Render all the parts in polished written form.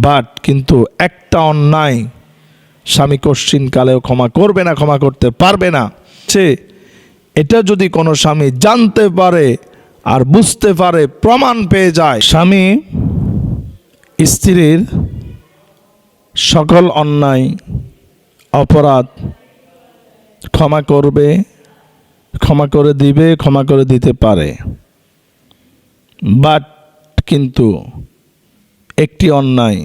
But কিন্তু একটা অন্যায় স্বামী কশ্চিনকালেও ক্ষমা করবে না, ক্ষমা করতে পারবে না। সে এটা যদি কোনো স্বামী জানতে পারে আর বুঝতে পারে, প্রমাণ পেয়ে যায়, স্বামী স্ত্রীর সকল অন্যায় অপরাধ ক্ষমা করবে, ক্ষমা করে দিবে, ক্ষমা করে দিতে পারে। বাট কিন্তু একটি অন্যায়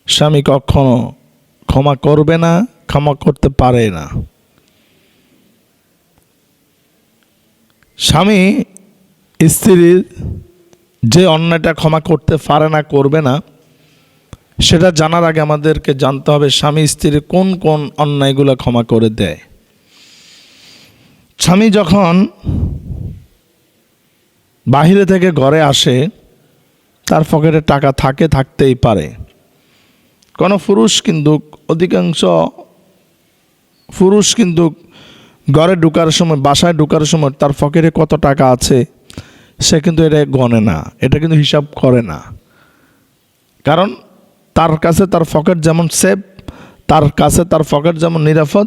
স্বামী কখনো ক্ষমা করবে না, ক্ষমা করতে পারে না। স্বামী স্ত্রীর যে অন্যায়টা ক্ষমা করতে পারে না, করবে না, সেটা জানার আগে আমাদেরকে জানতে হবে স্বামী স্ত্রীর কোন কোন অন্যায়গুলো ক্ষমা করে দেয়। স্বামী যখন বাহিরে থেকে ঘরে আসে, তার পকেটে টাকা থাকে, থাকতেই পারে। কোনো পুরুষ কিন্তু, অধিকাংশ পুরুষ কিন্তু ঘরে ঢোকার সময়, বাসায় ঢোকার সময় তার পকেটে কত টাকা আছে সে কিন্তু এটা গণে না, এটা কিন্তু হিসাব করে না। কারণ তার কাছে তার পকেট যেমন সেফ, তার কাছে তার পকেট যেমন নিরাপদ,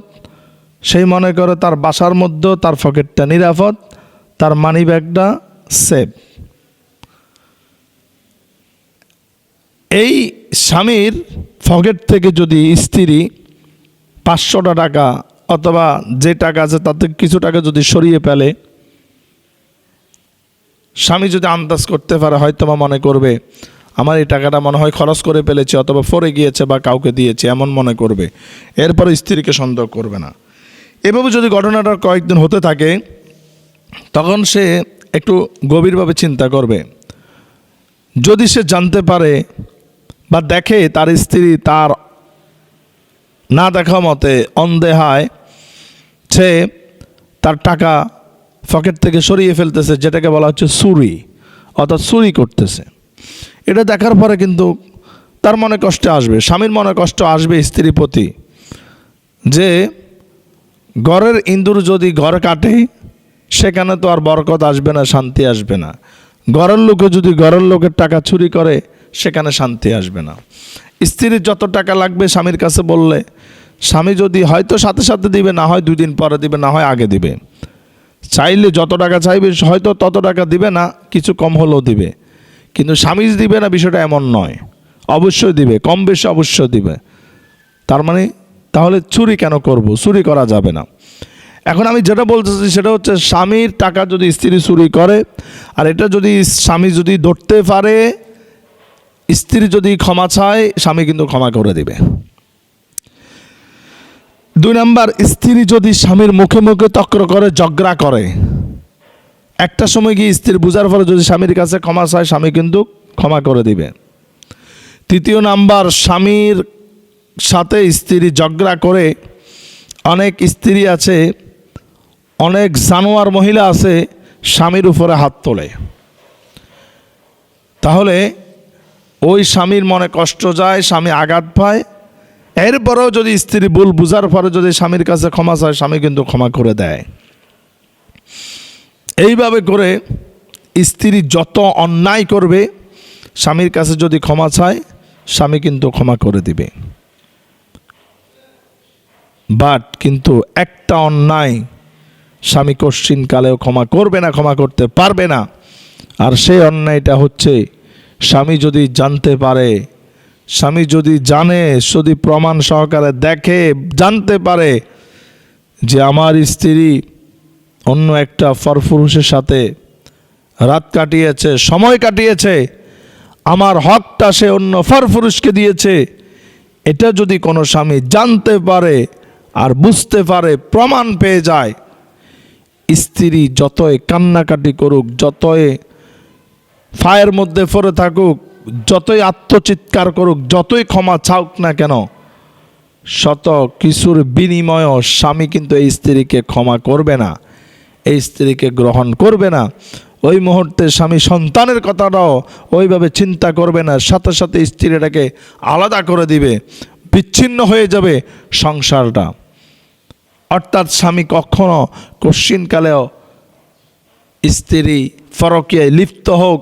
সেই মনে করে তার বাসার মধ্যেও তার পকেটটা নিরাপদ, তার মানি ব্যাগটা সেফ। এই স্বামীর পকেট থেকে যদি স্ত্রী 500 টাকা অথবা যে টাকা আছে তাতে কিছু টাকা যদি সরিয়ে ফেলে, স্বামী যদি আন্দাজ করতে পারে, হয়তো বা মনে করবে আমার এই টাকাটা মনে হয় খরচ করে ফেলেছে অথবা পড়ে গিয়েছে বা কাউকে দিয়েছে, এমন মনে করবে। এরপরে স্ত্রীকে সন্দেহ করবে না। এভাবে যদি ঘটনাটা কয়েকদিন হতে থাকে, তখন সে একটু গভীরভাবে চিন্তা করবে। যদি সে জানতে পারে বা দেখে তার স্ত্রী তার না দেখা মতে অনদেহায় সে তার টাকা পকেট থেকে সরিয়ে ফেলতেছে, যেটাকে বলা হচ্ছে চুরি, অর্থাৎ চুরি করতেছে, এটা দেখার পরে কিন্তু তার মনে কষ্ট আসবে, স্বামীর মনে কষ্ট আসবে স্ত্রীর প্রতি, যে ঘরের ইঁদুর যদি ঘর কাটে সেখানে তো আর বরকত আসবে না, শান্তি আসবে না। ঘরের লোকে যদি ঘরের লোকের টাকা চুরি করে সেখানে শান্তি আসবে না। স্ত্রীর যত টাকা লাগবে স্বামীর কাছে বললে, স্বামী যদি হয়তো সাথে সাথে দিবে, না হয় 2 দিন পরে দিবে, না হয় আগে দিবে। চাইলে যত টাকা চাইবে হয়তো তত টাকা দিবে না, কিছু কম হলেও দিবে। কিন্তু স্বামী দিবে না বিষয়টা এমন নয়, অবশ্যই দিবে, কম বেশি অবশ্যই দিবে। তার মানে তাহলে চুরি কেন করব? চুরি করা যাবে না। এখন আমি যেটা বলতেছি সেটা হচ্ছে, স্বামীর টাকা যদি স্ত্রী চুরি করে, আর এটা যদি স্বামী যদি ধরতে পারে, স্ত্রী যদি ক্ষমা চায়, স্বামী কিন্তু ক্ষমা করে দিবে। 2 নাম্বার, স্ত্রী যদি স্বামীর মুখে মুখে তর্ক করে, ঝগড়া করে, একটা সময় গিয়ে স্ত্রী বুঝার পরে যদি স্বামীর কাছে ক্ষমা চায়, স্বামী কিন্তু ক্ষমা করে দিবে। 3 নাম্বার, স্বামীর সাথে স্ত্রী ঝগড়া করে, অনেক স্ত্রী আছে, অনেক জানোয়ার মহিলা আছে, স্বামীর উপরে হাত তোলে, তাহলে ওই স্বামীর মনে কষ্ট যায়, স্বামী আঘাত পায়। এরপরেও যদি স্ত্রী ভুল বুঝার পরে যদি স্বামীর কাছে ক্ষমা চায়, স্বামী কিন্তু ক্ষমা করে দেয়। এইভাবে করে স্ত্রী যত অন্যায় করবে, স্বামীর কাছে যদি ক্ষমা চায়, স্বামী কিন্তু ক্ষমা করে দিবে। বাট কিন্তু একটা অন্যায় স্বামী কশ্চিনকালেও ক্ষমা করবে না, ক্ষমা করতে পারবে না। আর সেই অন্যায়টা হচ্ছে, স্বামী যদি জানতে পারে, স্বামী যদি জানে, যদি প্রমাণ সহকারে দেখে, জানতে পারে যে আমার স্ত্রী অন্য একটা পরপুরুষের সাথে রাত কাটিয়েছে, সময় কাটিয়েছে, আমার হকটা সে অন্য পরপুরুষকে দিয়েছে, এটা যদি কোনো স্বামী জানতে পারে আর বুঝতে পারে, প্রমাণ পেয়ে যায়, স্ত্রী যতই কান্নাকাটি করুক, যতই ফায়ের মধ্যে পড়ে থাকুক, যতই আত্মচিৎকার করুক, যতই ক্ষমা চাউক না কেন, শত কিছুর বিনিময়েও স্বামী কিন্তু এই স্ত্রীকে ক্ষমা করবে না, এই স্ত্রীকে গ্রহণ করবে না। ওই মুহূর্তে স্বামী সন্তানের কথাটাও ওইভাবে চিন্তা করবে না, সাথে সাথে স্ত্রীটাকে আলাদা করে দিবে, বিচ্ছিন্ন হয়ে যাবে সংসারটা। অর্থাৎ স্বামী কখনো কশ্চিনকালেও স্ত্রী পরকীয়ায় লিপ্ত হোক,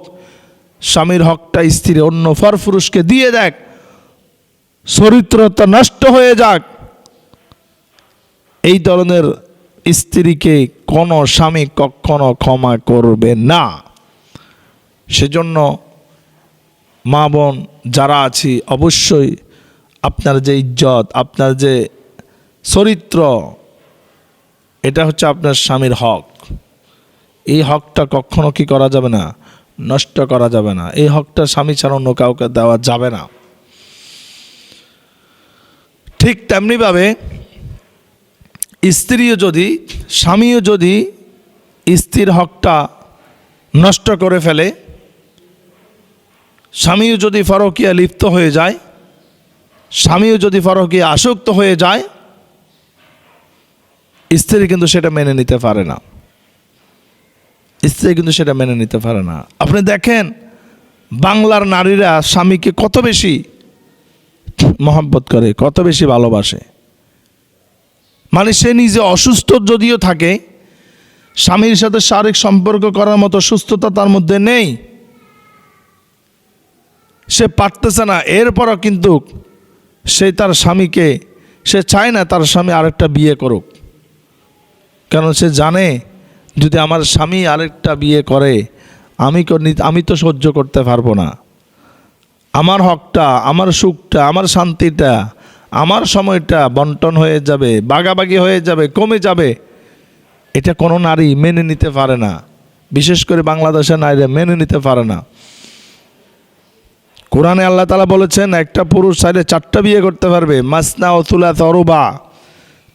স্বামীর হকটা স্ত্রী অন্য পরপুরুষকে দিয়ে দেখ, চরিত্রতা নষ্ট হয়ে যাক, এই ধরনের স্ত্রীকে কোনো স্বামী কখনো ক্ষমা করবে না। সেজন্য মা বোন যারা আছি, অবশ্যই আপনার যে ইজ্জত, আপনার যে চরিত্র, এটা হচ্ছে আপনার স্বামীর হক। এই হকটা কখনো কি করা যাবে না, নষ্ট করা যাবে না। এই হকটা স্বামী ছাড়া অন্য কাউকে দেওয়া যাবে না। ঠিক তেমনিভাবে স্বামীও যদি স্ত্রীর হকটা নষ্ট করে ফেলে, স্বামীও যদি পরকীয়া লিপ্ত হয়ে যায়, স্বামীও যদি পরকীয়া আসক্ত হয়ে যায়, স্ত্রী কিন্তু সেটা মেনে নিতে পারে না। স্ত্রী কিন্তু সেটা মেনে নিতে পারে না। আপনি দেখেন বাংলার নারীরা স্বামীকে কত বেশি মহব্বত করে, কত বেশি ভালোবাসে। মানে সে নিজে অসুস্থ যদিও থাকে, স্বামীর সাথে শারীরিক সম্পর্ক করার মতো সুস্থতা তার মধ্যে নেই, সে পারতেছে না, এরপরও কিন্তু সে তার স্বামীকে, সে চায় না তার স্বামী আরেকটা বিয়ে করুক। কারণ সে জানে যদি আমার স্বামী আরেকটা বিয়ে করে আমি তো সহ্য করতে পারবো না। আমার হকটা, আমার সুখটা, আমার শান্তিটা, আমার সময়টা বন্টন হয়ে যাবে, বাগাবাগি হয়ে যাবে, কমে যাবে। এটা কোনো নারী মেনে নিতে পারে না, বিশেষ করে বাংলাদেশের নারীরা মেনে নিতে পারে না। কোরআনে আল্লাহ তাআলা বলেছেন একটা পুরুষ চাইলে 4টা বিয়ে করতে পারবে, মাসনা ও সুলাসা ও রুবা,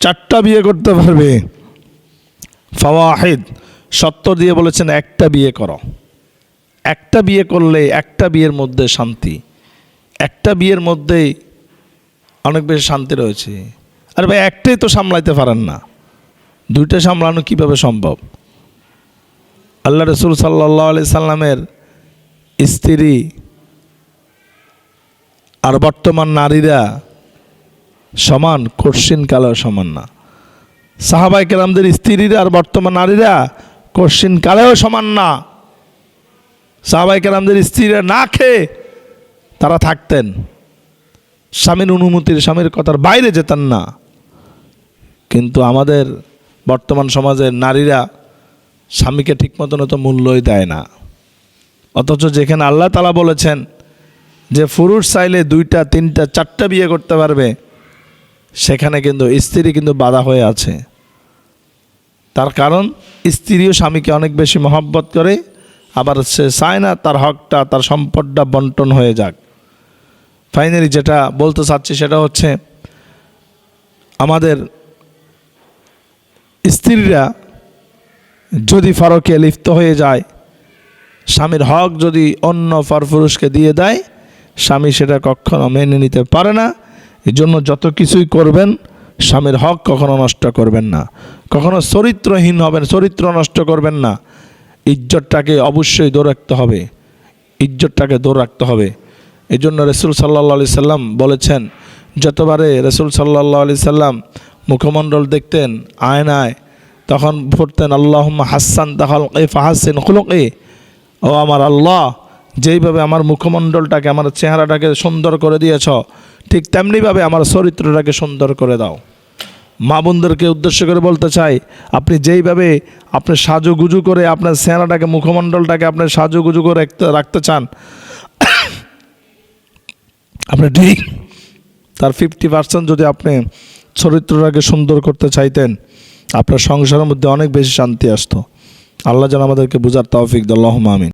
4টা বিয়ে করতে পারবে। ফাওয়াহিদ, সত্য দিয়ে বলেছেন একটা বিয়ে করো। একটা বিয়ে করলে একটা বিয়ের মধ্যে শান্তি, একটা বিয়ের মধ্যেই অনেক বেশি শান্তি রয়েছে। আর ভাই একটাই তো সামলাইতে পারেন না, 2টা সামলানো কিভাবে সম্ভব? আল্লাহ রাসূল সাল্লাল্লাহু আলাইহি সাল্লামের স্ত্রী আর বর্তমান নারীরা সমান, কঠিন কালেও সমান না। সাহাবায়ে কেরামদের স্ত্রীরা আর বর্তমান নারীরা কঠিন কালেও সমান না। সাহাবায়ে কেরামদের স্ত্রীরা না খেয়ে তারা থাকতেন, স্বামীর অনুমতির, স্বামীর কথার বাইরে যেতেন না। কিন্তু আমাদের বর্তমান সমাজের নারীরা স্বামীকে ঠিক মতন তো মূল্যই দেয় না। অথচ যেখানে আল্লাহ তাআলা বলেছেন যে পুরুষ চাইলে 2টা 3টা 4টা বিয়ে করতে পারবে, সেখানে কিন্তু স্ত্রী কিন্তু বাধা হয়ে আছে। তার কারণ স্ত্রীও স্বামীকে অনেক বেশি মহব্বত করে, আবার সে চায় না তার হকটা, তার সম্পদটা বন্টন হয়ে যাক। ফাইনালি যেটা বলতে চাচ্ছি সেটা হচ্ছে আমাদের স্ত্রীরা যদি পরকীয়ায় লিপ্ত হয়ে যায়, স্বামীর হক যদি অন্য পরপুরুষকে দিয়ে দেয়, স্বামী সেটা কখনো মেনে নিতে পারে না। এই জন্য যত কিছুই করবেন স্বামীর হক কখনো নষ্ট করবেন না, কখনো চরিত্রহীন হবেন, চরিত্র নষ্ট করবেন না। ইজ্জতটাকে অবশ্যই ধরে রাখতে হবে, ইজ্জতটাকে ধরে রাখতে হবে। এই জন্য রাসূল সাল্লাল্লাহু আলাইহি সাল্লাম বলেছেন, যতবারে রাসূল সাল্লাল্লাহু আলাইহি সাল্লাম মুখমণ্ডল দেখতেন আয়নায়, তখন পড়তেন আল্লাহুম্মা হাসান তাখালকি ফাহাসিন খুলুকি। ও আমার আল্লাহ, যেইভাবে আমার মুখমণ্ডলটাকে, আমার চেহারাটাকে সুন্দর করে দিয়েছ, ঠিক তেমনিভাবে আমার চরিত্রটাকে সুন্দর করে দাও। মা বোনদেরকে উদ্দেশ্য করে বলতে চাই, আপনি যেইভাবে আপনি সাজুগুজু করে আপনার চেহারাটাকে, মুখমণ্ডলটাকে আপনি সাজুগুজু করে রাখতে চান, আপনি ঠিক তার 50% যদি আপনি চরিত্রটাকে সুন্দর করতে চাইতেন, আপনার সংসারের মধ্যে অনেক বেশি শান্তি আসতো। আল্লাহ যেন আমাদেরকে বুঝার তৌফিক দেন। আল্লাহুম্মা আমিন।